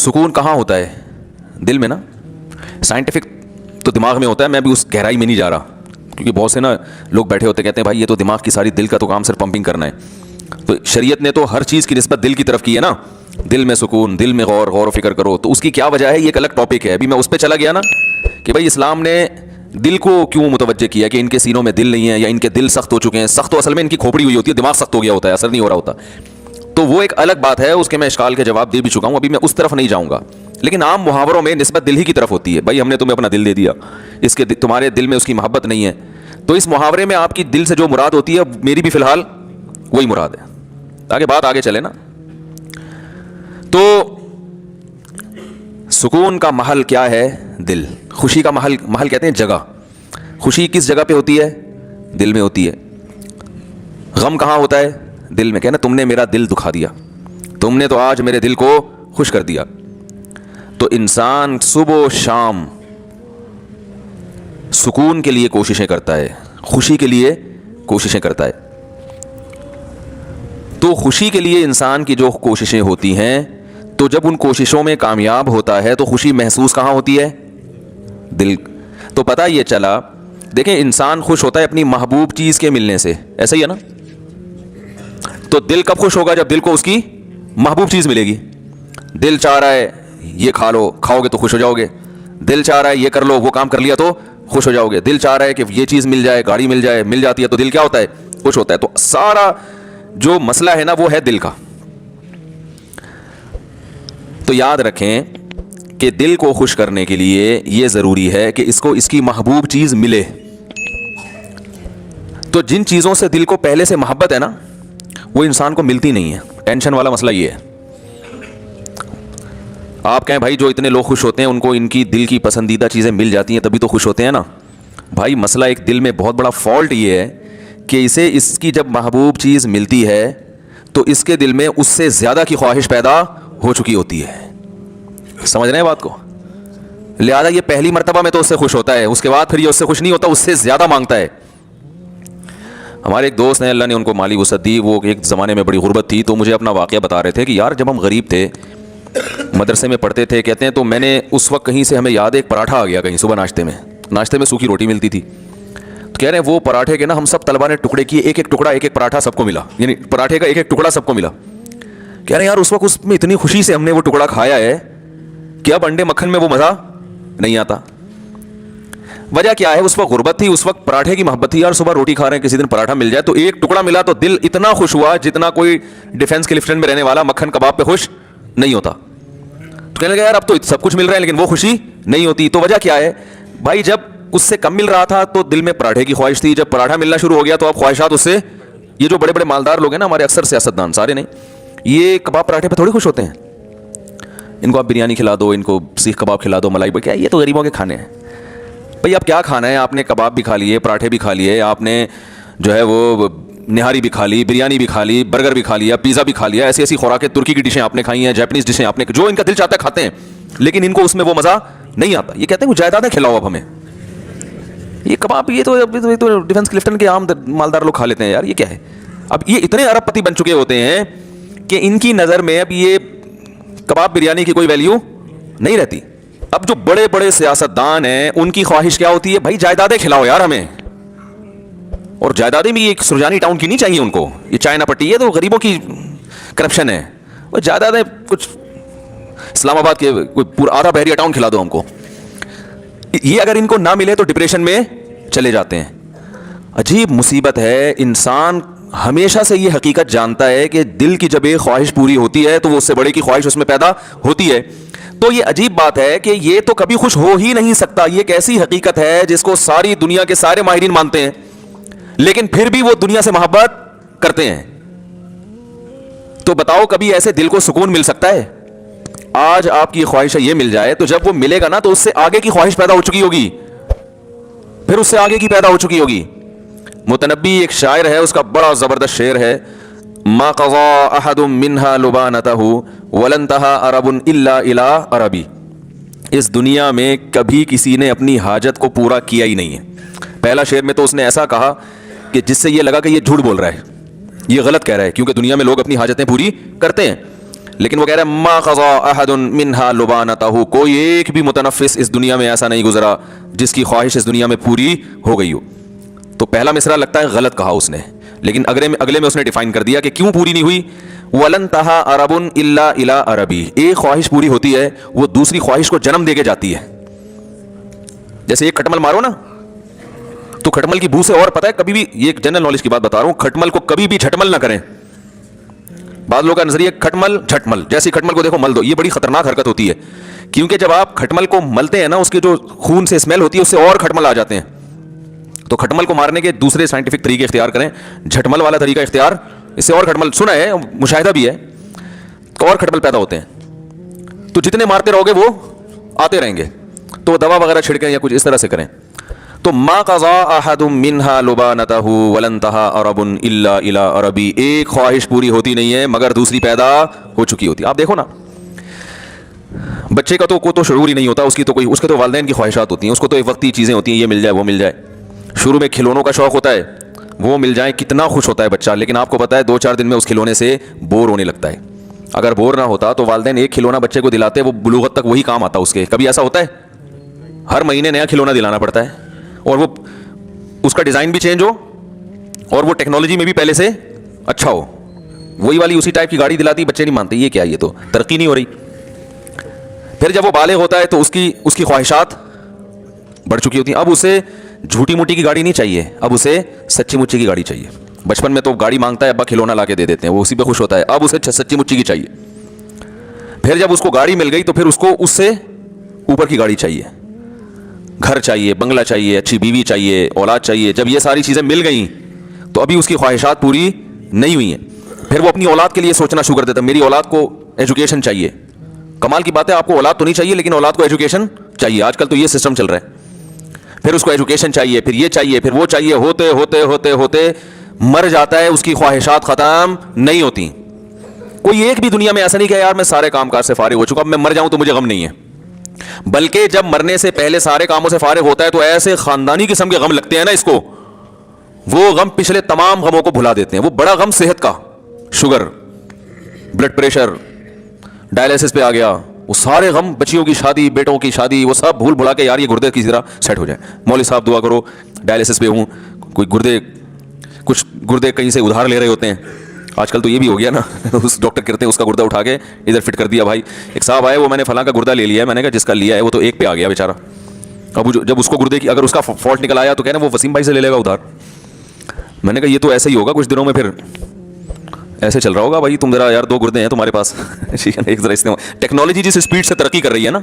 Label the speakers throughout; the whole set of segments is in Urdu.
Speaker 1: سکون کہاں ہوتا ہے؟ دل میں نا. سائنٹیفک تو دماغ میں ہوتا ہے, میں بھی اس گہرائی میں نہیں جا رہا, کیونکہ بہت سے نا لوگ بیٹھے ہوتے کہتے ہیں بھائی یہ تو دماغ کی ساری, دل کا تو کام صرف پمپنگ کرنا ہے. تو شریعت نے تو ہر چیز کی نسبت دل کی طرف کی ہے نا. دل میں سکون, دل میں غور و فکر کرو, تو اس کی کیا وجہ ہے یہ ایک الگ ٹاپک ہے. ابھی میں اس پہ چلا گیا نا کہ بھائی اسلام نے دل کو کیوں متوجہ کیا کہ ان کے سینوں میں دل نہیں ہے یا ان کے دل سخت ہو چکے ہیں. سخت تو اصل میں ان کی کھوپڑی ہوئی ہوتی ہے, دماغ سخت ہو گیا ہوتا ہے, اثر نہیں ہو رہا ہوتا. تو وہ ایک الگ بات ہے, اس کے میں اشکال کے جواب دے بھی چکا ہوں, ابھی میں اس طرف نہیں جاؤں گا. لیکن عام محاوروں میں نسبت دل ہی کی طرف ہوتی ہے. بھائی ہم نے تمہیں اپنا دل دے دیا, اس کے تمہارے دل میں اس کی محبت نہیں ہے. تو اس محاورے میں آپ کی دل سے جو مراد ہوتی ہے میری بھی فی الحال وہی مراد ہے, تاکہ بات آگے چلے نا. تو سکون کا محل کیا ہے؟ دل. خوشی کا محل کہتے ہیں جگہ. خوشی کس جگہ پہ ہوتی ہے؟ دل میں ہوتی ہے. غم کہاں ہوتا ہے؟ دل میں. کہنا تم نے میرا دل دکھا دیا, تم نے تو آج میرے دل کو خوش کر دیا. تو انسان صبح و شام سکون کے لیے کوششیں کرتا ہے, خوشی کے لیے کوششیں کرتا ہے. تو خوشی کے لیے انسان کی جو کوششیں ہوتی ہیں, تو جب ان کوششوں میں کامیاب ہوتا ہے تو خوشی محسوس کہاں ہوتی ہے؟ دل. تو پتہ یہ چلا, دیکھیں انسان خوش ہوتا ہے اپنی محبوب چیز کے ملنے سے, ایسا ہی ہے نا. تو دل کب خوش ہوگا؟ جب دل کو اس کی محبوب چیز ملے گی. دل چاہ رہا ہے یہ کھا لو, کھاؤ گے تو خوش ہو جاؤ گے. دل چاہ رہا ہے یہ کر لو, وہ کام کر لیا تو خوش ہو جاؤ گے. دل چاہ رہا ہے کہ یہ چیز مل جائے, گاڑی مل جائے, مل جاتی ہے تو دل کیا ہوتا ہے؟ خوش ہوتا ہے. تو سارا جو مسئلہ ہے نا وہ ہے دل کا. تو یاد رکھیں کہ دل کو خوش کرنے کے لیے یہ ضروری ہے کہ اس کو اس کی محبوب چیز ملے. تو جن چیزوں سے دل کو پہلے سے محبت ہے نا وہ انسان کو ملتی نہیں ہے. ٹینشن والا مسئلہ یہ ہے. آپ کہیں بھائی جو اتنے لوگ خوش ہوتے ہیں ان کو ان کی دل کی پسندیدہ چیزیں مل جاتی ہیں تبھی تو خوش ہوتے ہیں نا. بھائی مسئلہ ایک دل میں بہت بڑا فالٹ یہ ہے کہ اسے اس کی جب محبوب چیز ملتی ہے تو اس کے دل میں اس سے زیادہ کی خواہش پیدا ہو چکی ہوتی ہے. سمجھ رہے ہیں بات کو؟ لہذا یہ پہلی مرتبہ میں تو اس سے خوش ہوتا ہے, اس کے بعد پھر یہ اس سے خوش نہیں ہوتا, اس سے زیادہ مانگتا ہے. ہمارے ایک دوست ہیں, اللہ نے ان کو مالی وسعت دی, وہ ایک زمانے میں بڑی غربت تھی, تو مجھے اپنا واقعہ بتا رہے تھے کہ یار جب ہم غریب تھے, مدرسے میں پڑھتے تھے, کہتے ہیں تو میں نے اس وقت کہیں سے ہمیں یاد ہے ایک پراٹھا آ گیا کہیں صبح ناشتے میں سوکھی روٹی ملتی تھی. تو کہہ رہے ہیں وہ پراٹھے کے نا ہم سب طلبا نے ٹکڑے کیے, ایک ایک ٹکڑا, ایک ایک پراٹھا سب کو ملا, یعنی پراٹھے کا ایک ایک ٹکڑا سب کو ملا. کہہ رہے ہیں یار اس وقت اس میں اتنی خوشی سے ہم نے وہ ٹکڑا کھایا ہے کہ اب انڈے مکھن میں وہ مزہ نہیں آتا. وجہ کیا ہے؟ اس وقت غربت تھی, اس وقت پراٹھے کی محبت تھی. یار صبح روٹی کھا رہے ہیں, کسی دن پراٹھا مل جائے تو ایک ٹکڑا ملا تو دل اتنا خوش ہوا جتنا کوئی ڈیفینس کلفٹن میں رہنے والا مکھن کباب پہ خوش نہیں ہوتا. تو کہنے لگا یار اب تو سب کچھ مل رہا ہے لیکن وہ خوشی نہیں ہوتی. تو وجہ کیا ہے بھائی؟ جب اس سے کم مل رہا تھا تو دل میں پراٹھے کی خواہش تھی, جب پراٹھا ملنا شروع ہو گیا تو اب خواہشات اس سے. یہ جو بڑے بڑے مالدار لوگ ہیں نا ہمارے, اکثر سیاستدان, سارے نہیں, یہ کباب پراٹھے پہ تھوڑی خوش ہوتے ہیں. ان کو آپ بریانی کھلا دو, ان کو سیخ کباب کھلا دو, ملائی, کیا یہ تو غریبوں کے کھانے ہیں. بھائی آپ کیا کھانا ہے؟ آپ نے کباب بھی کھا لیے, پراٹھے بھی کھا لیے, آپ نے جو ہے وہ نہاری بھی کھا لی, بریانی بھی کھا لی, برگر بھی کھا لیا, پیزا بھی کھا لیا, ایسی ایسی خوراکیں, ترکی کی ڈشیں آپ نے کھائی ہیں, جاپنیز ڈشیں آپ نے, جو ان کا دل چاہتا ہے کھاتے ہیں, لیکن ان کو اس میں وہ مزہ نہیں آتا. یہ کہتے ہیں وہ جائیدادیں کھلاؤ اب ہمیں. یہ کباب یہ تو ڈیفینس کلفٹن کے عام مالدار لوگ کھا لیتے ہیں. یار یہ کیا ہے؟ اب یہ اتنے ارب پتی بن چکے ہوتے ہیں کہ ان کی نظر میں اب یہ کباب بریانی کی کوئی ویلیو نہیں رہتی. اب جو بڑے بڑے سیاستدان ہیں ان کی خواہش کیا ہوتی ہے؟ بھائی جائیدادیں کھلاؤ یار ہمیں. اور جائیدادیں بھی ایک سرجانی ٹاؤن کی نہیں چاہیے ان کو, یہ چائنا پٹی ہے تو غریبوں کی کرپشن ہے. وہ جائیدادیں کچھ اسلام آباد کے کوئی پورا آدھا بحریہ ٹاؤن کھلا دو ہم کو. یہ اگر ان کو نہ ملے تو ڈپریشن میں چلے جاتے ہیں. عجیب مصیبت ہے. انسان ہمیشہ سے یہ حقیقت جانتا ہے کہ دل کی جب ایک خواہش پوری ہوتی ہے تو وہ اس سے بڑے کی خواہش اس میں پیدا ہوتی ہے. تو یہ عجیب بات ہے کہ یہ تو کبھی خوش ہو ہی نہیں سکتا. یہ ایک ایسی حقیقت ہے جس کو ساری دنیا کے سارے ماہرین مانتے ہیں, لیکن پھر بھی وہ دنیا سے محبت کرتے ہیں. تو بتاؤ کبھی ایسے دل کو سکون مل سکتا ہے؟ آج آپ کی خواہش یہ مل جائے تو جب وہ ملے گا نا تو اس سے آگے کی خواہش پیدا ہو چکی ہوگی, پھر اس سے آگے کی پیدا ہو چکی ہوگی. متنبی ایک شاعر ہے, اس کا بڑا زبردست شعر ہے, ما قضا احد منها لبانته ولنتهى عرب الا الى عربی. اس دنیا میں کبھی کسی نے اپنی حاجت کو پورا کیا ہی نہیں ہے. پہلا شعر میں تو اس نے ایسا کہا کہ جس سے یہ لگا کہ یہ جھوٹ بول رہا ہے, یہ غلط کہہ رہا ہے, کیونکہ دنیا میں لوگ اپنی حاجتیں پوری کرتے ہیں. لیکن وہ کہہ رہا ہے ما قضا احد منها لبانته, کوئی ایک بھی متنفس اس دنیا میں ایسا نہیں گزرا جس کی خواہش اس دنیا میں پوری ہو گئی ہو. تو پہلا مصرع لگتا ہے غلط کہا اس نے, لیکن اگلے میں اس نے ڈیفائن کر دیا کہ کیوں پوری نہیں ہوئی. وَلَن تَهَا عَرَبٌ إِلَّا إِلَىٰ عَرَبِي, ایک خواہش پوری ہوتی ہے وہ دوسری خواہش کو جنم دے کے جاتی ہے. جیسے ایک کھٹمل مارو نا تو کھٹمل کی بو سے, اور پتہ ہے کبھی بھی, یہ ایک جنرل نالج کی بات بتا رہا ہوں, کھٹمل کو کبھی بھی جھٹمل نہ کریں. بعض لوگوں کا نظریہ کھٹمل جھٹمل, جیسے کھٹمل کو دیکھو مل دو, یہ بڑی خطرناک حرکت ہوتی ہے, کیونکہ جب آپ کھٹمل کو ملتے ہیں نا اس کے جو خون سے اسمیل ہوتی ہے اس سے اور کھٹمل آ جاتے ہیں. تو کھٹمل کو مارنے کے دوسرے سائنٹیفک طریقے اختیار کریں, جھٹمل والا طریقہ اختیار, اس سے اور کھٹمل, سنا ہے مشاہدہ بھی ہے, اور کھٹمل پیدا ہوتے ہیں. تو جتنے مارتے رہو گے وہ آتے رہیں گے. تو دوا وغیرہ چھڑکیں یا کچھ اس طرح سے کریں. تو ما قضا احد منها لبانته ولن تها عرب الا الى عربی, ایک خواہش پوری ہوتی نہیں ہے مگر دوسری پیدا ہو چکی ہوتی ہے. آپ دیکھو نا بچے کا تو شعور ہی نہیں ہوتا, اس کے تو والدین کی خواہشات ہوتی ہیں, اس کو تو ایک وقتی چیزیں ہوتی ہیں, یہ مل جائے وہ مل جائے. شروع میں کھلونوں کا شوق ہوتا ہے, وہ مل جائیں کتنا خوش ہوتا ہے بچہ, لیکن آپ کو پتا ہے 2-4 دن میں اس کھلونے سے بور ہونے لگتا ہے. اگر بور نہ ہوتا تو والدین ایک کھلونا بچے کو دلاتے, وہ بلوغت تک وہی کام آتا اس کے. کبھی ایسا ہوتا ہے ہر مہینے نیا کھلونا دلانا پڑتا ہے, اور وہ اس کا ڈیزائن بھی چینج ہو اور وہ ٹیکنالوجی میں بھی پہلے سے اچھا ہو. وہی والی اسی ٹائپ کی گاڑی دلاتی, بچے نہیں مانتے, یہ کیا, یہ تو ترقی نہیں ہو رہی. پھر جب وہ بالغ ہوتا ہے تو اس کی خواہشات بڑھ چکی ہوتی ہیں. اب اسے جھوٹی موٹی کی گاڑی نہیں چاہیے, اب اسے سچی مچی کی گاڑی چاہیے. بچپن میں تو گاڑی مانگتا ہے, ابا کھلونا لا کے دے دیتے ہیں, وہ اسی پہ خوش ہوتا ہے. اب اسے سچی مچی کی چاہیے. پھر جب اس کو گاڑی مل گئی تو پھر اس کو اس سے اوپر کی گاڑی چاہیے, گھر چاہیے, بنگلہ چاہیے, اچھی بیوی چاہیے, اولاد چاہیے. جب یہ ساری چیزیں مل گئیں تو ابھی اس کی خواہشات پوری نہیں ہوئی ہیں. پھر وہ اپنی اولاد کے لیے سوچنا شروع کر دیتا, میری اولاد کو ایجوکیشن چاہیے. کمال کی بات ہے, آپ کو اولاد تو نہیں چاہیے لیکن اولاد کو ایجوکیشن چاہیے. آج کل تو یہ سسٹم چل رہا ہے. پھر اس کو ایجوکیشن چاہیے, پھر یہ چاہیے, پھر وہ چاہیے, ہوتے ہوتے ہوتے ہوتے مر جاتا ہے, اس کی خواہشات ختم نہیں ہوتی. کوئی ایک بھی دنیا میں ایسا نہیں کہ یار میں سارے کام کاج سے فارغ ہو چکا, اب میں مر جاؤں تو مجھے غم نہیں ہے. بلکہ جب مرنے سے پہلے سارے کاموں سے فارغ ہوتا ہے تو ایسے خاندانی قسم کے غم لگتے ہیں نا اس کو, وہ غم پچھلے تمام غموں کو بھلا دیتے ہیں. وہ بڑا غم صحت کا, شوگر, بلڈ پریشر, ڈائلیسس پہ آ گیا, وہ سارے غم, بچیوں کی شادی, بیٹوں کی شادی, وہ سب بھول بھلا کے یار یہ گردے کسی طرح سیٹ ہو جائے. مولوی صاحب دعا کرو ڈائلیسس پہ ہوں, کچھ گردے کہیں سے ادھار لے رہے ہوتے ہیں. آج کل تو یہ بھی ہو گیا نا, اس ڈاکٹر کرتے ہیں اس کا گردہ اٹھا کے ادھر فٹ کر دیا. بھائی ایک صاحب آئے, وہ میں نے فلاں کا گردہ لے لیا ہے. میں نے کہا جس کا لیا ہے وہ تو ایک پہ آ گیا بیچارہ. اب جب اس کو گردے کی اگر اس کا فالٹ نکل آیا تو کہنا وہ وسیم بھائی سے لے لے گا ادھار. میں نے کہا یہ تو ایسا ہی ہوگا کچھ دنوں میں, پھر ایسے چل رہا ہوگا. بھائی تم ذرا یار 2 گردے ہیں تمہارے پاس, ایک ذرا استعمال. ٹیکنالوجی جس اسپیڈ سے ترقی کر رہی ہے نا,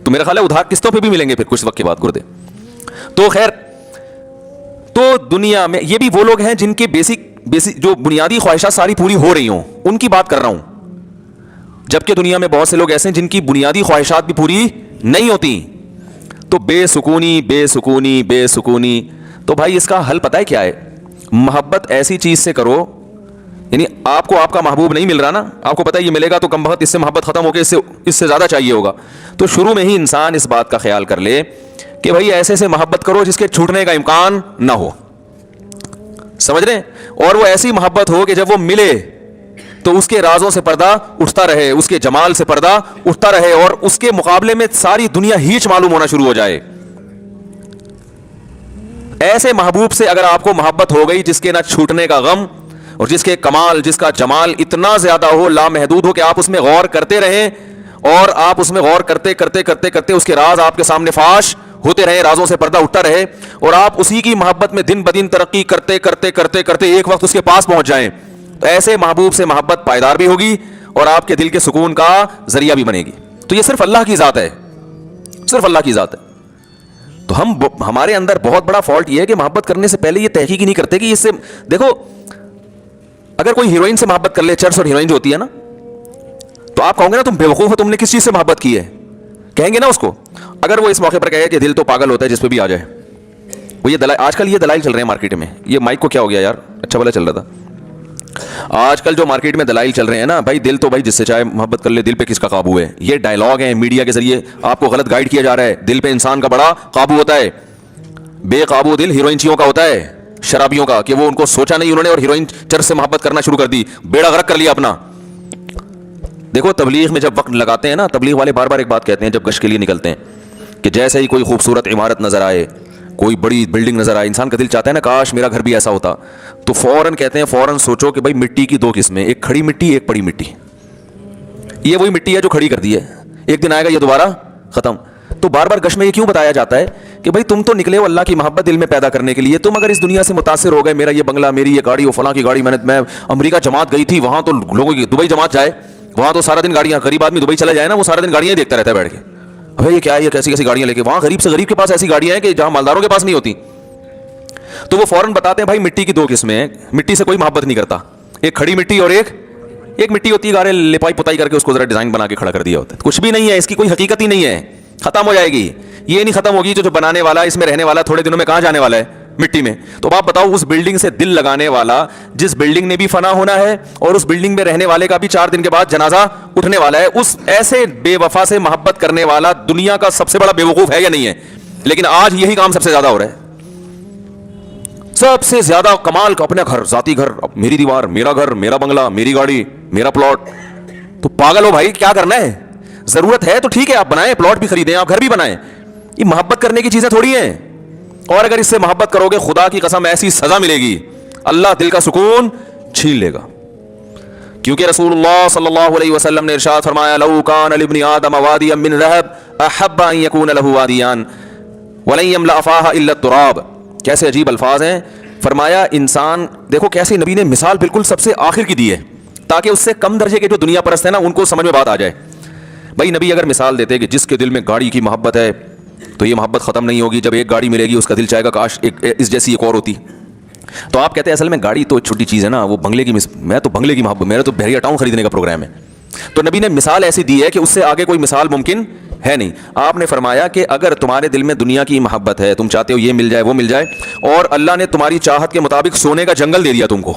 Speaker 1: تو میرا خیال ہے ادھار قسطوں پہ بھی ملیں گے پھر کچھ وقت کے بعد گردے. تو خیر, تو دنیا میں یہ بھی وہ لوگ ہیں جن کے بیسک جو بنیادی خواہشات ساری پوری ہو رہی ہوں, ان کی بات کر رہا ہوں. جبکہ دنیا میں بہت سے لوگ ایسے ہیں جن کی بنیادی خواہشات بھی پوری نہیں ہوتی. تو بے سکونی بے سکونی بے سکونی. تو بھائی اس کا حل پتہ ہے کیا ہے؟ محبت ایسی چیز سے کرو, یعنی آپ کو آپ کا محبوب نہیں مل رہا نا, آپ کو پتہ ہے یہ ملے گا تو کم وقت اس سے محبت ختم ہو کے اس سے زیادہ چاہیے ہوگا. تو شروع میں ہی انسان اس بات کا خیال کر لے کہ بھائی ایسے سے محبت کرو جس کے چھوٹنے کا امکان نہ ہو. سمجھ رہے ہیں؟ اور وہ ایسی محبت ہو کہ جب وہ ملے تو اس کے رازوں سے پردہ اٹھتا رہے, اس کے جمال سے پردہ اٹھتا رہے, اور اس کے مقابلے میں ساری دنیا ہیچ معلوم ہونا شروع ہو جائے. ایسے محبوب سے اگر آپ کو محبت ہو گئی جس کے نہ چھوٹنے کا غم, اور جس کے کمال, جس کا جمال اتنا زیادہ ہو, لامحدود ہو, کہ آپ اس میں غور کرتے رہیں, اور آپ اس میں غور کرتے کرتے کرتے کرتے اس کے راز آپ کے سامنے فاش ہوتے رہے, رازوں سے پردہ اٹھتا رہے, اور آپ اسی کی محبت میں دن بدن ترقی کرتے کرتے کرتے کرتے ایک وقت اس کے پاس پہنچ جائیں, تو ایسے محبوب سے محبت پائیدار بھی ہوگی اور آپ کے دل کے سکون کا ذریعہ بھی بنے گی. تو یہ صرف اللہ کی ذات ہے, صرف اللہ کی ذات ہے. تو ہمارے اندر بہت بڑا فالٹ یہ ہے کہ محبت کرنے سے پہلے یہ تحقیق ہی نہیں کرتے کہ اس سے, دیکھو اگر کوئی ہیروئن سے محبت کر لے, چرس اور ہیروئن جو ہوتی ہے نا, تو آپ کہو گے نا تم بیوقوف ہو, تم نے کس چیز سے محبت کی ہے, کہیں گے نا اس کو. اگر وہ اس موقع پر کہے کہ دل تو پاگل ہوتا ہے جس پہ بھی آ جائے, وہ یہ دلائل, آج کل یہ دلائل چل رہے ہیں مارکیٹ میں. یہ مائک کو کیا ہو گیا یار, اچھا بھلا چل رہا تھا. آج کل جو مارکیٹ میں دلائل چل رہے ہیں نا, بھائی دل تو بھائی جس سے چاہے محبت کر لے, دل پہ کس کا قابو ہے. یہ ڈائلاگ ہیں میڈیا کے ذریعے آپ کو غلط گائیڈ کیا جا رہا ہے. دل پہ انسان کا بڑا قابو ہوتا ہے, بے قابو دل ہیروئنچیوں کا ہوتا ہے, شرابیوں کا, کہ وہ ان کو سوچا نہیں انہوں نے اور ہیروئن چرس سے محبت کرنا شروع کر دی, بیڑا غرق کر لیا اپنا. دیکھو تبلیغ میں جب وقت لگاتے ہیں نا, تبلیغ والے بار بار ایک بات کہتے ہیں جب گشت کے لیے نکلتے ہیں کہ جیسے ہی کوئی خوبصورت عمارت نظر آئے, کوئی بڑی بلڈنگ نظر آئے, انسان کا دل چاہتا ہے نا کاش میرا گھر بھی ایسا ہوتا, تو فوراً کہتے ہیں فوراً سوچو کہ بھائی مٹی کی 2 قسمیں, ایک کھڑی مٹی ایک پڑی مٹی. یہ وہی مٹی ہے جو کھڑی کر دی ہے, ایک دن آئے گا یہ دوبارہ ختم. تو بار بار گشت میں یہ کیوں بتایا جاتا ہے کہ بھائی تم تو نکلے ہو اللہ کی محبت دل میں پیدا کرنے کے لیے, تم اگر اس دنیا سے متاثر ہو گئے, میرا یہ بنگلہ, میری یہ گاڑی, وہ فلاں کی گاڑی, میں امریکہ جماعت گئی تھی وہاں تو لوگوں کی, دبئی جماعت جائے وہاں تو سارا دن گاڑیاں, غریب آدمی دبئی چلا جائے نا وہ سارا دن گاڑیاں دیکھتا رہتا ہے بیٹھ کے, ابھی یہ کیا ہے, یہ کیسی کیسی گاڑیاں لے کے, وہاں غریب سے غریب کے پاس ایسی گاڑیاں ہیں کہ جہاں مالداروں کے پاس نہیں ہوتی. تو وہ فوراً بتاتے ہیں بھائی مٹی کی 2 قسمیں ہیں, مٹی سے کوئی محبت نہیں کرتا, ایک کھڑی مٹی اور ایک مٹی ہوتی ہے گارے لپائی پتائی کر کے اس کو ذرا ڈیزائن بنا کے کھڑا کر دیا ہوتا ہے, کچھ بھی نہیں ہے, اس کی کوئی حقیقت ہی نہیں ہے, ختم ہو جائے گی. یہ نہیں ختم ہوگی جو بنانے والا, اس میں رہنے والا تھوڑے دنوں میں کہاں جانے والا ہے, مٹی میں. تو آپ بتاؤ اس بلڈنگ سے دل لگانے والا, جس بلڈنگ نے بھی فنا ہونا ہے اور اس بلڈنگ میں رہنے والے کا بھی 4 دن کے بعد جنازہ اٹھنے والا ہے, اس ایسے بے وفا سے محبت کرنے والا دنیا کا سب سے بڑا بے وقوف ہے یا نہیں ہے؟ لیکن آج یہی کام سب سے زیادہ ہو رہا ہے, سب سے زیادہ کمال کا اپنا گھر, ذاتی گھر, میری دیوار, میرا گھر, میرا بنگلہ, میری گاڑی, میرا پلاٹ. تو پاگل ہو بھائی, کیا کرنا ہے؟ ضرورت ہے تو ٹھیک ہے آپ بنائیں, پلاٹ بھی خریدیں, آپ گھر بھی بنائیں, یہ محبت کرنے کی چیزیں تھوڑی ہیں. اور اگر اس سے محبت کرو گے خدا کی قسم ایسی سزا ملے گی, اللہ دل کا سکون چھین لے گا. کیونکہ رسول اللہ صلی اللہ علیہ وسلم نے ارشاد فرمایا لو کان لابن آدم وادیا من ذهب احب ان يكون له وادیان ولن يملأ فاها الا التراب. کیسے عجیب الفاظ ہیں. فرمایا انسان, دیکھو کیسے نبی نے مثال بالکل سب سے آخر کی دی ہے تاکہ اس سے کم درجے کے جو دنیا پرست ہیں نا ان کو سمجھ میں بات آ جائے. بھائی نبی اگر مثال دیتے کہ جس کے دل میں گاڑی کی محبت ہے تو یہ محبت ختم نہیں ہوگی, جب ایک گاڑی ملے گی اس کا دل چاہے گا کاش اس جیسی ایک اور ہوتی. تو آپ کہتے ہیں اصل میں گاڑی تو چھوٹی چیز ہے نا, وہ بنگلے کی میں تو بنگلے کی محبت, میرا تو بحریہ ٹاؤن خریدنے کا پروگرام ہے. تو نبی نے مثال ایسی دی ہے کہ اس سے آگے کوئی مثال ممکن ہے نہیں. آپ نے فرمایا کہ اگر تمہارے دل میں دنیا کی محبت ہے, تم چاہتے ہو یہ مل جائے وہ مل جائے, اور اللہ نے تمہاری چاہت کے مطابق سونے کا جنگل دے دیا تم کو,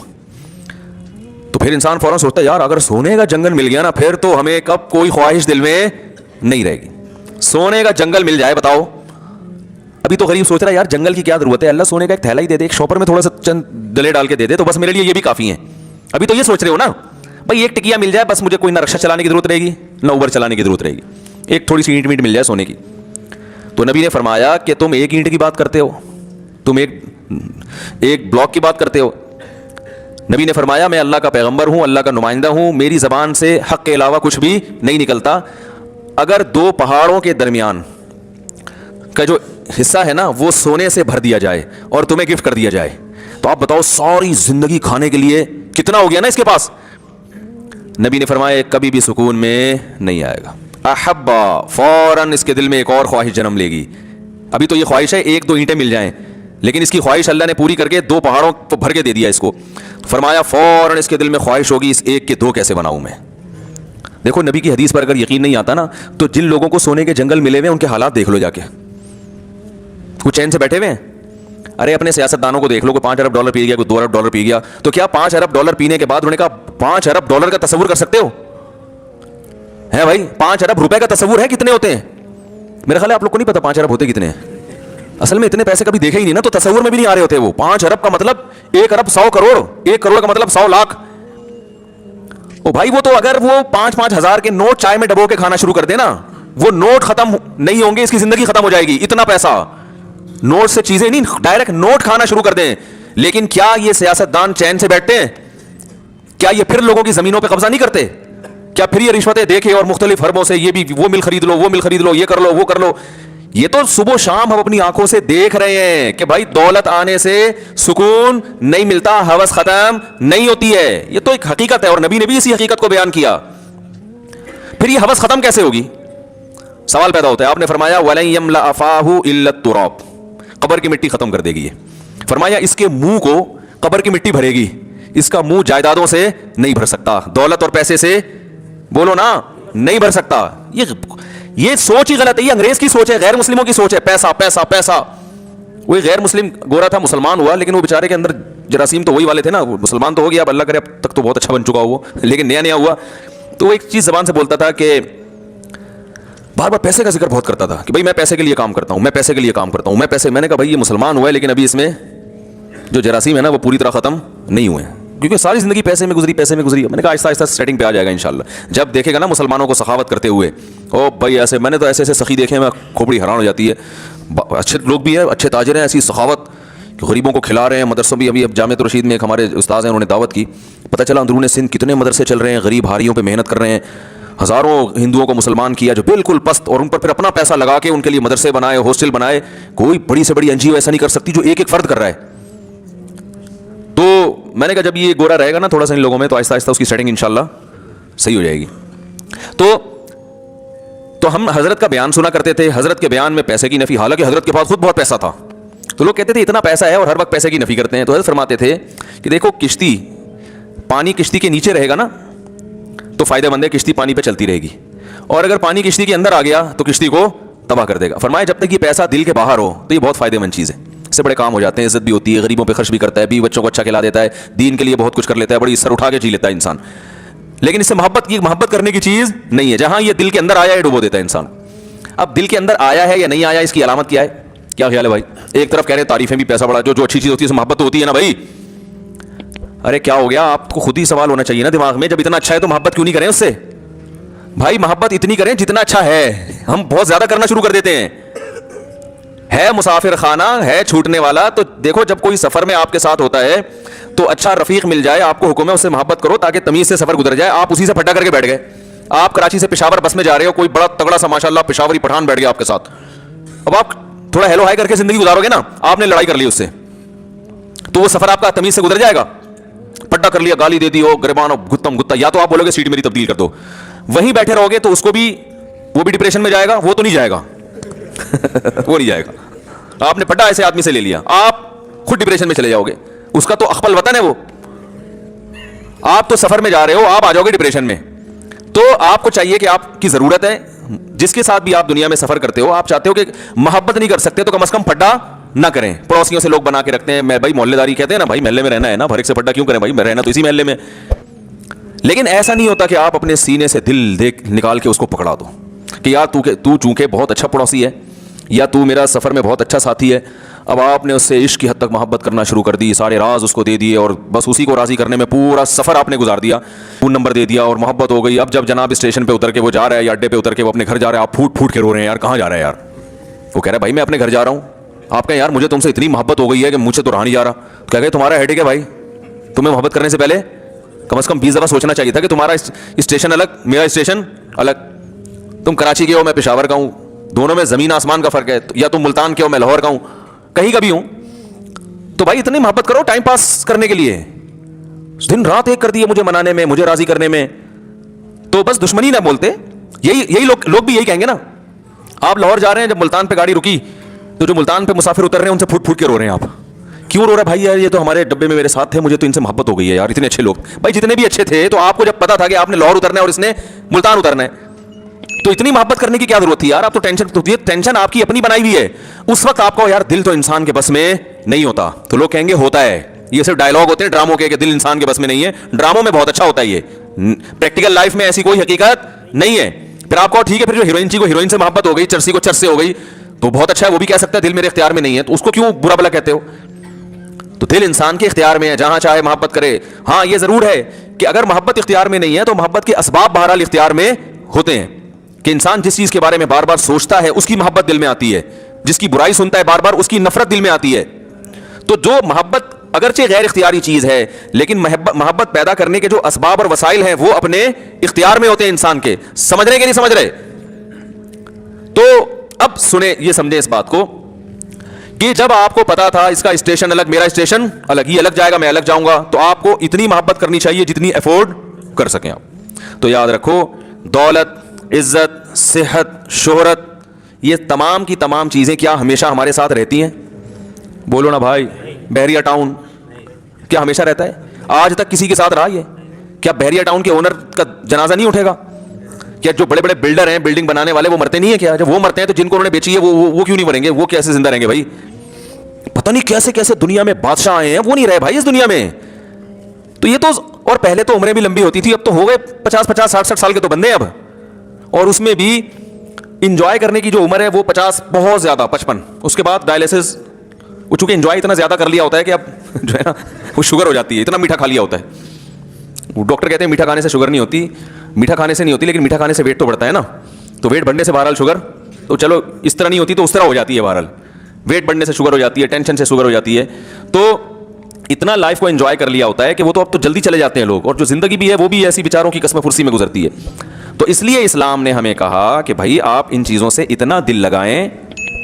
Speaker 1: تو پھر انسان فوراً سوچتا ہے یار اگر سونے کا جنگل مل گیا نا پھر تو ہمیں کب کوئی خواہش دل میں نہیں رہے گی. سونے کا جنگل مل جائے, بتاؤ. ابھی تو غریب سوچ رہا ہے یار جنگل کی کیا ضرورت ہے, اللہ سونے کا ایک تھیلا ہی دے دے, ایک شاپر میں تھوڑا سا چند ڈلے ڈال کے دے دے تو بس میرے لیے یہ بھی کافی ہیں. ابھی تو یہ سوچ رہے ہو نا بھائی ایک ٹکیا مل جائے بس, مجھے کوئی نہ رکشا چلانے کی ضرورت رہے گی نہ اوبر چلانے کی ضرورت رہے گی, ایک تھوڑی سی اینٹ مل جائے سونے کی. تو نبی نے فرمایا کہ تم ایک اینٹ کی بات کرتے ہو, تم ایک بلاک کی بات کرتے ہو. نبی نے فرمایا میں اللہ کا پیغمبر ہوں, اللہ کا نمائندہ ہوں, میری زبان سے حق کے علاوہ کچھ بھی نہیں نکلتا. اگر 2 پہاڑوں کے درمیان کا جو حصہ ہے نا وہ سونے سے بھر دیا جائے اور تمہیں گفٹ کر دیا جائے تو آپ بتاؤ ساری زندگی کھانے کے لیے کتنا ہو گیا نا اس کے پاس. نبی نے فرمایا کبھی بھی سکون میں نہیں آئے گا. احبا, فوراً اس کے دل میں ایک اور خواہش جنم لے گی. ابھی تو یہ خواہش ہے 1-2 اینٹیں مل جائیں, لیکن اس کی خواہش اللہ نے پوری کر کے 2 پہاڑوں کو بھر کے دے دیا اس کو. فرمایا فوراً اس کے دل میں خواہش ہوگی اس ایک کے 2 کیسے بناؤں میں. دیکھو نبی کی حدیث پر اگر یقین نہیں آتا نا تو جن لوگوں کو سونے کے جنگل ملے ہوئے ان کے حالات دیکھ لو جا کے, وہ چین سے بیٹھے ہوئے ہیں. ارے اپنے سیاست دانوں کو دیکھ لو, کوئی $5 ارب پی گیا, کوئی $2 ارب پی گیا, تو کیا $5 ارب پینے کے بعد انہوں نے کہا $5 ارب کا تصور کر سکتے ہو؟ ہے بھائی $5 ارب روپے کا تصور ہے کتنے ہوتے ہیں؟ میرا خیال ہے آپ لوگ کو نہیں پتا 5 ارب ہوتے کتنے ہیں. اصل میں اتنے پیسے کبھی دیکھے ہی نہیں نا, تو تصور میں بھی نہیں آ رہے ہوتے. وہ 5 ارب کا مطلب 1 ارب 100 کروڑ, 1 کروڑ کا مطلب 100 لاکھ. او بھائی وہ تو اگر وہ 5-5 ہزار کے نوٹ چائے میں ڈبو کے کھانا شروع کر دے نا, وہ نوٹ ختم نہیں ہوں گے, اس کی زندگی ختم ہو جائے گی. اتنا پیسہ نوٹ سے چیزیں نہیں, ڈائریکٹ نوٹ کھانا شروع کر دیں. لیکن کیا یہ سیاستدان چین سے بیٹھتے ہیں؟ کیا یہ پھر لوگوں کی زمینوں پہ قبضہ نہیں کرتے؟ کیا پھر یہ رشوتیں دیکھے اور مختلف حربوں سے یہ بھی وہ مل خرید لو, وہ مل خرید لو, یہ کر لو, وہ کر لو. یہ تو صبح و شام ہم اپنی آنکھوں سے دیکھ رہے ہیں کہ بھائی دولت آنے سے سکون نہیں ملتا, ہوس ختم نہیں ہوتی ہے. یہ تو ایک حقیقت ہے اور نبی نے بھی اسی حقیقت کو بیان کیا. پھر یہ ہوس ختم کیسے ہوگی؟ سوال پیدا ہوتا ہے. آپ نے فرمایا وَلَن يَمْلَأَ فَاهُ إِلَّا التُّرَابُ, قبر کی مٹی ختم کر دے گی. فرمایا اس کے منہ کو قبر کی مٹی بھرے گی, اس کا منہ جائیدادوں سے نہیں بھر سکتا, دولت اور پیسے سے بولو نا نہیں بھر سکتا. یہ سوچ ہی غلط ہے, یہ انگریز کی سوچ ہے, غیر مسلموں کی سوچ ہے. پیسہ پیسہ پیسہ. وہی غیر مسلم گورا تھا, مسلمان ہوا, لیکن وہ بیچارے کے اندر جراثیم تو وہی والے تھے نا. مسلمان تو ہو گیا, اب اللہ کرے اب تک تو بہت اچھا بن چکا ہو وہ, لیکن نیا نیا ہوا تو وہ ایک چیز زبان سے بولتا تھا کہ بار بار پیسے کا ذکر بہت کرتا تھا کہ بھائی میں پیسے کے لیے کام کرتا ہوں, میں پیسے کے لیے کام کرتا ہوں, میں پیسے. میں نے کہا بھائی یہ مسلمان ہوا ہے لیکن ابھی اس میں جو جراثیم ہے نا وہ پوری طرح ختم نہیں ہوئے ہیں. کیونکہ ساری زندگی پیسے میں گزری. میں نے کہا آہستہ آہستہ سیٹنگ پہ آ جائے گا انشاءاللہ. جب دیکھے گا نا مسلمانوں کو سخاوت کرتے ہوئے, او بھائی ایسے, میں نے تو ایسے سخی دیکھے ہیں, میں کھوپڑی حیران ہو جاتی ہے. اچھے لوگ بھی ہیں, اچھے تاجر ہیں, ایسی سخاوت غریبوں کو کھلا رہے ہیں. مدرسوں بھی اب جامعۃ الرشید میں ایک ہمارے استاد ہیں, انہوں نے دعوت کی, پتہ چلا اندرون سندھ کتنے مدرسے چل رہے ہیں, غریب ہاریوں پہ محنت کر رہے ہیں. ہزاروں ہندوؤں کو مسلمان کیا جو بالکل پست, اور ان پر پھر اپنا پیسہ لگا کے ان کے لیے مدرسے بنائے, ہاسٹل بنائے. کوئی بڑی سے بڑی NGO ایسا نہیں کر سکتی جو ایک ایک فرد کر رہا ہے. تو میں نے کہا جب یہ گورا رہے گا نا تھوڑا سا ان لوگوں میں, تو آہستہ آہستہ اس کی سیٹنگ انشاءاللہ صحیح ہو جائے گی. تو ہم حضرت کا بیان سنا کرتے تھے. حضرت کے بیان میں پیسے کی نفی, حالانکہ حضرت کے پاس خود بہت پیسہ تھا. تو لوگ کہتے تھے اتنا پیسہ ہے اور ہر وقت پیسے کی نفی کرتے ہیں. تو حضرت فرماتے تھے کہ دیکھو کشتی, پانی کشتی کے نیچے رہے گا نا تو فائدہ مند ہے, کشتی پانی پہ چلتی رہے گی. اور اگر پانی کشتی کے اندر آ گیا تو کشتی کو تباہ کر دے گا. فرمایا جب تک یہ پیسہ دل کے باہر ہو تو یہ بہت فائدہ مند چیز ہے. اس سے بڑے کام ہو جاتے ہیں, عزت بھی ہوتی ہے, غریبوں پہ خرچ بھی کرتا ہے, بیوی بچوں کو اچھا کھلا دیتا ہے, دین کے لیے بہت کچھ کر لیتا ہے, بڑی سر اٹھا کے جی لیتا ہے انسان. لیکن اس سے محبت کرنے کی چیز نہیں ہے. جہاں یہ دل کے اندر آیا ہے ڈبو دیتا ہے انسان. اب دل کے اندر آیا ہے یا نہیں آیا, اس کی علامت کیا ہے؟ کیا خیال ہے بھائی؟ ایک طرف کہہ رہے تعریفیں بھی پیسہ بڑا, جو اچھی چیز ہوتی ہے اس سے محبت تو ہوتی ہے نا بھائی. ارے کیا ہو گیا, آپ کو خود ہی سوال ہونا چاہیے نا دماغ میں, جب اتنا اچھا ہے تو محبت کیوں نہیں کریں اس سے؟ بھائی محبت اتنی کریں جتنا اچھا ہے. ہم بہت زیادہ کرنا شروع کر دیتے ہیں. ہے مسافر خانہ, ہے چھوٹنے والا. تو دیکھو جب کوئی سفر میں آپ کے ساتھ ہوتا ہے تو اچھا رفیق مل جائے, آپ کو حکم ہے اس سے محبت کرو تاکہ تمیز سے سفر گزر جائے. آپ اسی سے پھٹا کر کے بیٹھ گئے. آپ کراچی سے پشاور بس میں جا رہے ہو, کوئی بڑا تگڑا سا ماشاءاللہ پشاوری پٹھان بیٹھ گیا آپ کے ساتھ. اب آپ تھوڑا ہیلو ہائی کر کے زندگی گزارو گے نا, آپ نے لڑائی کر لی اس سے, تو وہ سفر آپ کا تمیز سے گزر جائے گا. پٹا کر لیا, گالی دے دی, ہو گریبان ہو گتم گتا, یا تو آپ بولو گے سیٹ میری تبدیل کر دو. وہیں بیٹھے رہو گے تو اس کو بھی, وہ بھی ڈپریشن میں جائے گا. وہ تو نہیں جائے گا وہ نہیں جائے گا. آپ نے پٹا ایسے آدمی سے لے لیا, آپ خود ڈپریشن میں چلے جاؤ گے. اس کا تو اخپل وطن ہے وہ, آپ تو سفر میں جا رہے ہو, آپ آ جاؤ گے ڈپریشن میں. تو آپ کو چاہیے کہ آپ کی ضرورت ہے, جس کے ساتھ بھی آپ دنیا میں سفر کرتے ہو, آپ چاہتے ہو کہ محبت نہیں کر سکتے تو کم از کم پھڈا نہ کریں. پڑوسیوں سے لوگ بنا کے رکھتے ہیں, میں بھائی محلے داری کہتے ہیں نا, بھائی محلے میں رہنا ہے نا, ہر ایک سے پھڈا کیوں کریں بھائی, میں رہنا تو اسی محلے میں. لیکن ایسا نہیں ہوتا کہ آپ اپنے سینے سے دل نکال کے اس کو پکڑا دو کہ یار تو چونکہ بہت اچھا پڑوسی ہے, یا تو میرا سفر میں بہت اچھا ساتھی ہے. اب آپ نے اس سے عشق کی حد تک محبت کرنا شروع کر دی, سارے راز اس کو دے دیے, اور بس اسی کو راضی کرنے میں پورا سفر آپ نے گزار دیا. فون نمبر دے دیا اور محبت ہو گئی. اب جب جناب اسٹیشن پہ اتر کے وہ جا رہا ہے, یا اڈے پہ اتر کے وہ اپنے گھر جا رہا ہے, آپ پھوٹ پھوٹ کے رو رہے ہیں, یار کہاں جا رہا ہے یار. وہ کہہ رہا ہے بھائی میں اپنے گھر جا رہا ہوں. آپ کہیں یار مجھے تم سے اتنی محبت ہو گئی ہے کہ مجھ سے تو رہا نہیں جا رہا. کہہ گئے تمہارا ہیڈک ہے بھائی, تمہیں محبت کرنے سے پہلے کم از کم 20 دفعہ سوچنا چاہیے تھا کہ تمہارا اسٹیشن الگ, میرا اسٹیشن الگ. تم کراچی کے ہو, میں پشاور کا ہوں, دونوں میں زمین آسمان کا فرق ہے. یا تم ملتان کے ہو, میں لاہور کا ہوں, کہیں کا بھی ہوں. تو بھائی اتنی محبت کرو ٹائم پاس کرنے کے لیے. دن رات ایک کر دیے مجھے منانے میں, مجھے راضی کرنے میں, تو بس دشمنی نہ بولتے. یہی لوگ بھی یہی کہیں گے نا. آپ لاہور جا رہے ہیں, جب ملتان پہ گاڑی رکی تو جو ملتان پہ مسافر اتر رہے ہیں ان سے پھوٹ پھوٹ کے رو رہے ہیں. آپ کیوں رو رہے ہیں بھائی؟ یار یہ تو ہمارے ڈبے میں میرے ساتھ تھے, مجھے تو ان سے محبت ہو گئی ہے یار, اتنے اچھے لوگ. بھائی جتنے بھی اچھے تھے, تو آپ کو جب پتا تھا کہ آپ نے لاہور اترنا ہے اور اس نے ملتان اترنا ہے, تو اتنی محبت کرنے کی کیا ضرورت تھی یار؟ آپ تو ٹینشن آپ کی اپنی بنائی ہوئی ہے. اس وقت آپ کو یار دل تو انسان کے بس میں نہیں ہوتا. تو لوگ کہیں گے ہوتا ہے, یہ صرف ڈائلاگ ہوتے ہیں ڈراموں کے کہ دل انسان کے بس میں نہیں ہے. ڈراموں میں بہت اچھا ہوتا ہے, یہ پریکٹیکل لائف میں ایسی کوئی حقیقت نہیں ہے. پھر آپ کو ٹھیک ہے, پھر جو ہیروئن کو ہیروئن سے محبت ہو گئی, چرسی کو چرس سے ہو گئی, تو بہت اچھا ہے, وہ بھی کہہ سکتا ہے دل میرے اختیار میں نہیں ہے, تو اس کو کیوں برا بلا کہتے ہو؟ تو دل انسان کے اختیار میں ہے, جہاں چاہے محبت کرے. ہاں یہ ضرور ہے کہ اگر محبت اختیار میں نہیں ہے تو محبت کے اسباب بہرحال اختیار میں ہوتے ہیں. کہ انسان جس چیز کے بارے میں بار بار سوچتا ہے اس کی محبت دل میں آتی ہے, جس کی برائی سنتا ہے بار بار اس کی نفرت دل میں آتی ہے. تو جو محبت اگرچہ غیر اختیاری چیز ہے, لیکن محبت پیدا کرنے کے جو اسباب اور وسائل ہیں وہ اپنے اختیار میں ہوتے ہیں انسان کے. سمجھ رہے کہ نہیں سمجھ رہے؟ تو اب سنیں, یہ سمجھیں اس بات کو کہ جب آپ کو پتا تھا اس کا اسٹیشن الگ, میرا اسٹیشن الگ, یہ الگ جائے گا, میں الگ جاؤں گا, تو آپ کو اتنی محبت کرنی چاہیے جتنی افورڈ کر سکیں آپ. تو یاد رکھو, دولت, عزت, صحت, شہرت, یہ تمام کی تمام چیزیں کیا ہمیشہ ہمارے ساتھ رہتی ہیں؟ بولو نا بھائی. بحریہ ٹاؤن کیا ہمیشہ رہتا ہے؟ آج تک کسی کے ساتھ رہا یہ؟ کیا بحریہ ٹاؤن کے اونر کا جنازہ نہیں اٹھے گا؟ کیا جو بڑے بڑے بلڈر ہیں, بلڈنگ بنانے والے, وہ مرتے نہیں ہیں کیا؟ جب وہ مرتے ہیں تو جن کو انہوں نے بیچی ہے وہ کیوں نہیں مریں گے؟ وہ کیسے زندہ رہیں گے بھائی؟ پتہ نہیں کیسے کیسے دنیا میں بادشاہ آئے ہیں, وہ نہیں رہے بھائی اس دنیا میں. تو یہ تو, اور پہلے تو عمریں بھی لمبی ہوتی تھی, اب تو ہو گئے 50 60 سال کے تو بندے ہیں اب. اور اس میں بھی انجوائے کرنے کی جو عمر ہے وہ 50, بہت زیادہ 55, اس کے بعد ڈائلیسس وہ چونکہ انجوائے اتنا زیادہ کر لیا ہوتا ہے کہ اب جو ہے نا وہ شوگر ہو جاتی ہے, اتنا میٹھا کھا لیا ہوتا ہے. وہ ڈاکٹر کہتے ہیں میٹھا کھانے سے شوگر نہیں ہوتی, میٹھا کھانے سے نہیں ہوتی, لیکن میٹھا کھانے سے ویٹ تو بڑھتا ہے نا. تو ویٹ بڑھنے سے بہرحال شوگر, تو چلو اس طرح نہیں ہوتی تو اس طرح ہو جاتی ہے, بہرحال ویٹ بڑھنے سے شوگر ہو جاتی ہے, ٹینشن سے شوگر ہو جاتی ہے. تو اتنا لائف کو انجوائے کر لیا ہوتا ہے کہ وہ تو اب تو جلدی چلے جاتے ہیں لوگ, اور جو زندگی بھی ہے وہ بھی ایسی بیچاروں کی قسم فرسی میں گزرتی ہے. تو اس لیے اسلام نے ہمیں کہا کہ بھائی آپ ان چیزوں سے اتنا دل لگائیں,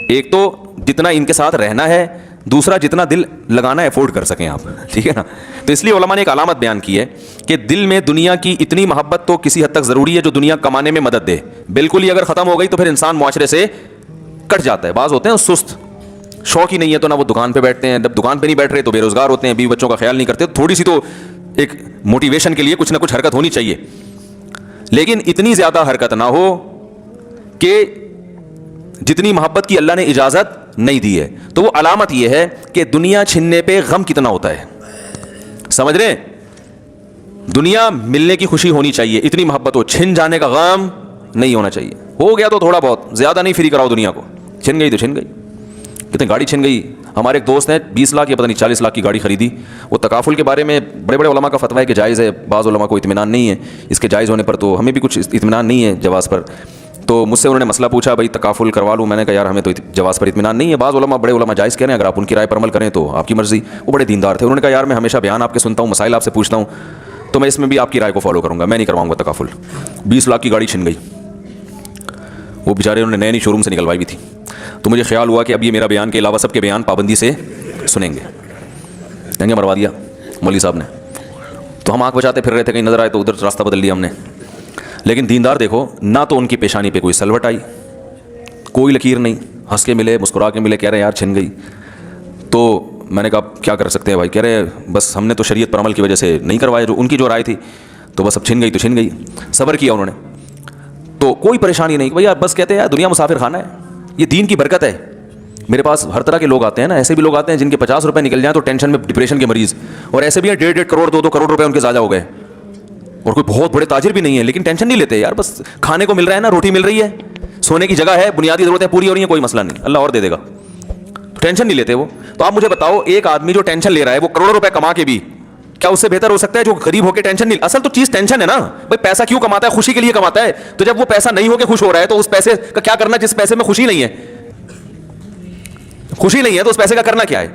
Speaker 1: ایک تو جتنا ان کے ساتھ رہنا ہے, دوسرا جتنا دل لگانا افورڈ کر سکیں آپ, ٹھیک ہے نا. تو اس لیے علماء نے ایک علامت بیان کی ہے کہ دل میں دنیا کی اتنی محبت تو کسی حد تک ضروری ہے جو دنیا کمانے میں مدد دے. بالکل ہی اگر ختم ہو گئی تو پھر انسان معاشرے سے کٹ جاتا ہے. بعض ہوتے ہیں سست, شوق ہی نہیں ہے تو نہ وہ دکان پہ بیٹھتے ہیں, جب دکان پہ نہیں بیٹھ رہے تو بے روزگار ہوتے ہیں, بیوی بچوں کا خیال نہیں کرتے. تھوڑی سی تو ایک موٹیویشن کے لیے کچھ نہ کچھ حرکت ہونی چاہیے, لیکن اتنی زیادہ حرکت نہ ہو کہ جتنی محبت کی اللہ نے اجازت نہیں دی ہے. تو وہ علامت یہ ہے کہ دنیا چھننے پہ غم کتنا ہوتا ہے, سمجھ رہے ہیں. دنیا ملنے کی خوشی ہونی چاہیے, اتنی محبت ہو, چھن جانے کا غم نہیں ہونا چاہیے. ہو گیا تو تھوڑا بہت, زیادہ نہیں فری کراؤ دنیا کو. چھن گئی تو چھن گئی. کتنے گاڑی چھن گئی. ہمارے ایک دوست ہیں 20 لاکھ یا پتہ نہیں 40 لاکھ کی گاڑی خریدی. وہ تکافل کے بارے میں بڑے بڑے علماء کا فتویٰ ہے کہ جائز ہے, بعض علماء کو اطمینان نہیں ہے اس کے جائز ہونے پر, تو ہمیں بھی کچھ اطمینان نہیں ہے جواز پر. تو مجھ سے انہوں نے مسئلہ پوچھا, بھائی تکافل کروا لوں. میں نے کہا یار ہمیں تو جواز پر اطمینان نہیں ہے. بعض علماء بڑے علماء جائز کہہ رہے ہیں, اگر آپ ان کی رائے پر عمل کریں تو آپ کی مرضی. وہ بڑے دیندار تھے. انہوں نے کہا یار میں ہمیشہ بیان آپ کے سنتا ہوں, مسائل آپ سے پوچھتا ہوں, تو میں اس میں بھی آپ کی رائے کو فالو کروں گا, میں نہیں کرواؤں گا تکافل. 20 لاکھ کی گاڑی چھن گئی. وہ بیچارے انہوں نے نئے نئی شو روم سے نکلوائی بھی تھی. تو مجھے خیال ہوا کہ اب یہ میرا بیان کے علاوہ سب کے بیان پابندی سے سنیں گے. دنگے مروا دیا مولوی صاحب نے. تو ہم آنکھ بچاتے پھر رہے تھے, کہیں نظر آئے تو ادھر راستہ بدل لیا ہم نے. لیکن دیندار دیکھو, نہ تو ان کی پیشانی پہ کوئی سلوٹ آئی, کوئی لکیر نہیں, ہنس کے ملے, مسکرا کے ملے, کہہ رہے ہیں یار چھن گئی. تو میں نے کہا کیا کر سکتے ہیں بھائی. کہہ رہے بس ہم نے تو شریعت پر عمل کی وجہ سے نہیں کروایا, جو ان کی جو رائے تھی, تو بس اب چھن گئی تو چھن گئی. صبر کیا انہوں نے, تو کوئی پریشانی نہیں. بھائی بس کہتے ہیں یار دنیا مسافر خانہ ہے, یہ دین کی برکت ہے. میرے پاس ہر طرح کے لوگ آتے ہیں نا, ایسے بھی لوگ آتے ہیں جن کے 50 روپے نکل جائیں تو ٹینشن میں, ڈپریشن کے مریض, اور ایسے بھی ہیں 1.5 کروڑ 2 کروڑ روپے ان کے ضائع ہو گئے, اور کوئی بہت بڑے تاجر بھی نہیں ہے, لیکن ٹینشن نہیں لیتے یار, بس کھانے کو مل رہا ہے نا, روٹی مل رہی ہے, سونے کی جگہ ہے, بنیادی ضرورتیں پوری ہو رہی ہیں, کوئی مسئلہ نہیں, اللہ اور دے دے گا. ٹینشن نہیں لیتے وہ. تو آپ مجھے بتاؤ, ایک آدمی جو ٹینشن لے رہا ہے وہ کروڑوں روپے کما کے بھی, کیا اس سے بہتر ہو سکتا ہے جو غریب ہو کے ٹینشن نہیں. اصل تو چیز ٹینشن ہے نا بھائی. پیسہ کیوں کماتا ہے؟ خوشی کے لیے کماتا ہے. تو جب وہ پیسہ نہیں ہو کے خوش ہو رہا ہے تو اس پیسے کا کیا کرنا جس پیسے میں خوشی نہیں ہے. خوشی نہیں ہے تو اس پیسے کا کرنا کیا ہے.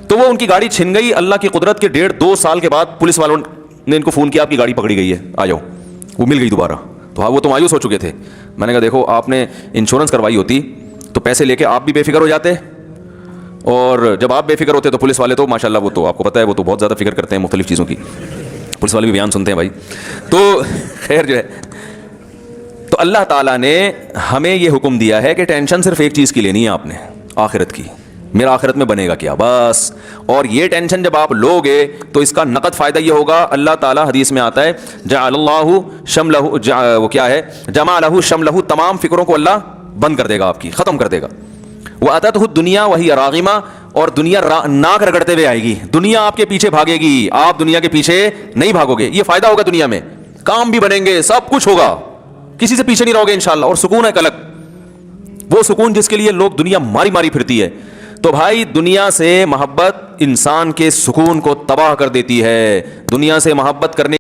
Speaker 1: تو وہ ان کی گاڑی چھن گئی. اللہ کی قدرت کے 1.5-2 سال کے بعد پولیس والوں نے ان کو فون کیا, آپ کی گاڑی پکڑی گئی ہے, آ جاؤ. وہ مل گئی دوبارہ. تو ہاں وہ تو مایوس ہو چکے تھے. میں نے کہا دیکھو آپ نے انشورنس کروائی ہوتی تو پیسے لے کے آپ بھی بے فکر ہو جاتے, اور جب آپ بے فکر ہوتے تو پولیس والے تو ماشاء اللہ وہ تو آپ کو پتہ ہے وہ تو بہت زیادہ فکر کرتے ہیں مختلف چیزوں کی. پولیس والے بھی بیان سنتے ہیں بھائی. تو خیر جو ہے, تو اللہ تعالیٰ نے ہمیں یہ حکم دیا ہے کہ ٹینشن صرف ایک چیز کی لینی ہے آپ نے, آخرت کی. میرا آخرت میں بنے گا کیا, بس. اور یہ ٹینشن جب آپ لوگے تو اس کا نقد فائدہ یہ ہوگا, اللہ تعالیٰ حدیث میں آتا ہے جعل اللہ شملہ, وہ کیا ہے, جمع لہ شملہ, تمام فکروں کو اللہ بند کر دے گا, آپ کی ختم کر دے گا. وَأَتَتْهُ الدُّنْيَا وَهِيَ رَاغِمَةٌ, اور دنیا ناک رگڑتے ہوئے آئے گی. دنیا آپ کے پیچھے بھاگے گی, آپ دنیا کے پیچھے نہیں بھاگو گے. یہ فائدہ ہوگا دنیا میں, کام بھی بنیں گے, سب کچھ ہوگا, کسی سے پیچھے نہیں رہو گے انشاءاللہ. اور سکون ہے ایک الگ, وہ سکون جس کے لیے لوگ دنیا ماری ماری پھرتی ہے. تو بھائی دنیا سے محبت انسان کے سکون کو تباہ کر دیتی ہے. دنیا سے محبت کرنے